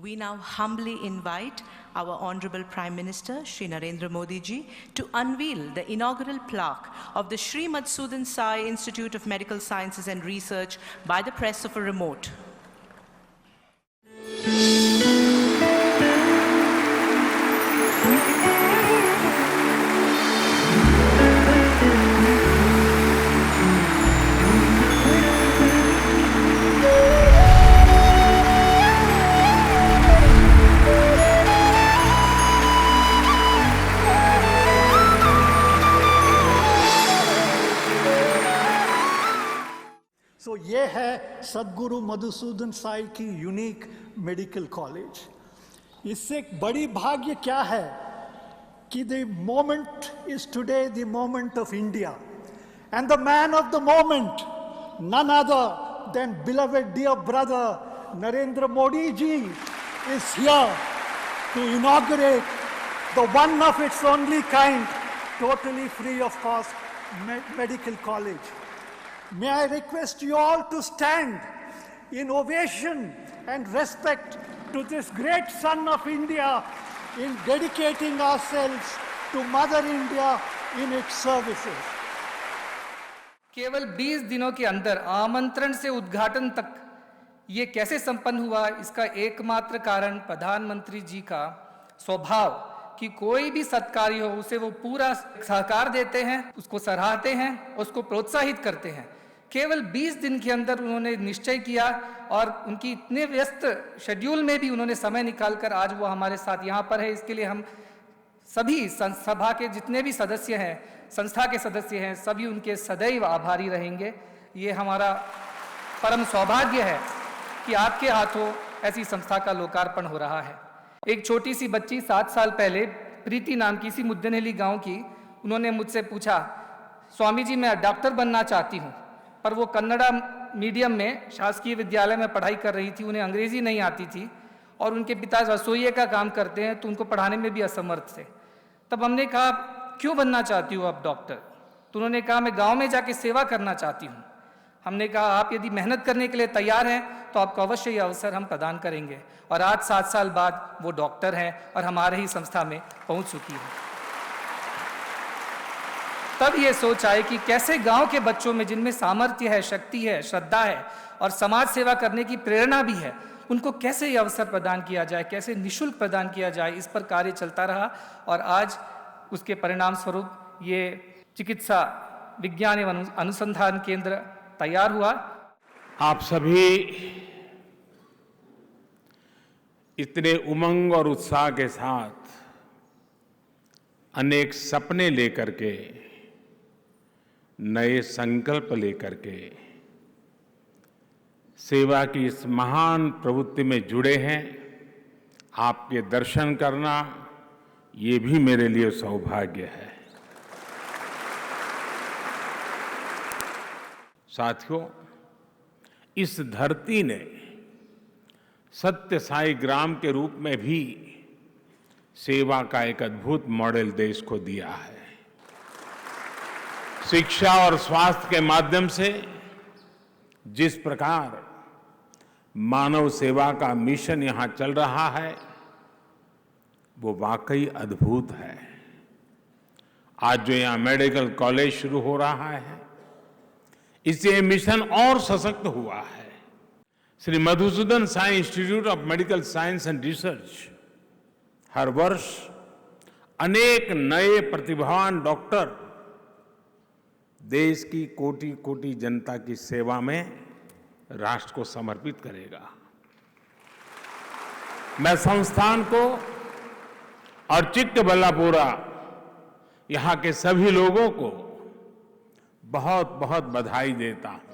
We now humbly invite our Honorable Prime Minister, Shri Narendra Modi ji, to unveil the inaugural plaque of the Shri Madhusudan Sai Institute of Medical Sciences and Research by the press of a remote. तो ये है सद्गुरु मधुसूदन साई की unique medical college. इससे एक बड़ी भाग्य क्या है कि the moment is today the moment of India and the man of the moment none other than beloved dear brother Narendra Modi ji is here to inaugurate the one of its only kind totally free of cost medical college. May I request you all to stand in ovation and respect to this great son of India in dedicating ourselves to Mother India in its services. केवल 20 दिनों के अंदर आमंत्रण से उद्घाटन तक ये कैसे संपन्न हुआ, इसका एकमात्र कारण प्रधानमंत्री जी का स्वभाव कि कोई भी सत्कार्य हो उसे वो पूरा सहकार देते हैं, उसको सराहते हैं, उसको प्रोत्साहित करते हैं। केवल 20 दिन के अंदर उन्होंने निश्चय किया और उनकी इतने व्यस्त शेड्यूल में भी उन्होंने समय निकालकर आज वो हमारे साथ यहाँ पर है। इसके लिए हम सभी सभा के जितने भी सदस्य हैं, संस्था के सदस्य हैं, सभी उनके सदैव आभारी रहेंगे। ये हमारा परम सौभाग्य है कि आपके हाथों ऐसी संस्था का लोकार्पण हो रहा है। एक छोटी सी बच्ची 7 साल पहले प्रीति नाम की सी मुद्दनहली गांव की, उन्होंने मुझसे पूछा, स्वामी जी मैं डॉक्टर बनना चाहती हूँ, पर वो कन्नड़ा मीडियम में शासकीय विद्यालय में पढ़ाई कर रही थी, उन्हें अंग्रेजी नहीं आती थी और उनके पिता रसोइये का काम करते हैं तो उनको पढ़ाने में भी असमर्थ थे। तब हमने कहा क्यों बनना चाहती हो आप डॉक्टर? तो उन्होंने कहा मैं गांव में जाके सेवा करना चाहती हूँ। हमने कहा आप यदि मेहनत करने के लिए तैयार हैं तो आपको अवश्य ये अवसर हम प्रदान करेंगे। और आज 7 साल बाद वो डॉक्टर हैं और हमारे ही संस्था में पहुँच चुकी है। तब ये सोच आए कि कैसे गांव के बच्चों में जिनमें सामर्थ्य है, शक्ति है, श्रद्धा है और समाज सेवा करने की प्रेरणा भी है, उनको कैसे ये अवसर प्रदान किया जाए, कैसे निःशुल्क प्रदान किया जाए। इस पर कार्य चलता रहा और आज उसके परिणाम स्वरूप ये चिकित्सा विज्ञान एवं अनुसंधान केंद्र तैयार हुआ। आप सभी इतने उमंग और उत्साह के साथ अनेक सपने लेकर के, नए संकल्प लेकर के सेवा की इस महान प्रवृत्ति में जुड़े हैं। आपके दर्शन करना ये भी मेरे लिए सौभाग्य है। साथियों, इस धरती ने सत्य साई ग्राम के रूप में भी सेवा का एक अद्भुत मॉडल देश को दिया है। शिक्षा और स्वास्थ्य के माध्यम से जिस प्रकार मानव सेवा का मिशन यहां चल रहा है वो वाकई अद्भुत है। आज जो यहां मेडिकल कॉलेज शुरू हो रहा है, इससे ये मिशन और सशक्त हुआ है। Shri Madhusudan Sai institute of medical science and research हर वर्ष अनेक नए प्रतिभावान डॉक्टर देश की कोटि कोटि जनता की सेवा में राष्ट्र को समर्पित करेगा। मैं संस्थान को और चिक्कबल्लापुरा यहाँ के सभी लोगों को बहुत बहुत बधाई देता हूं।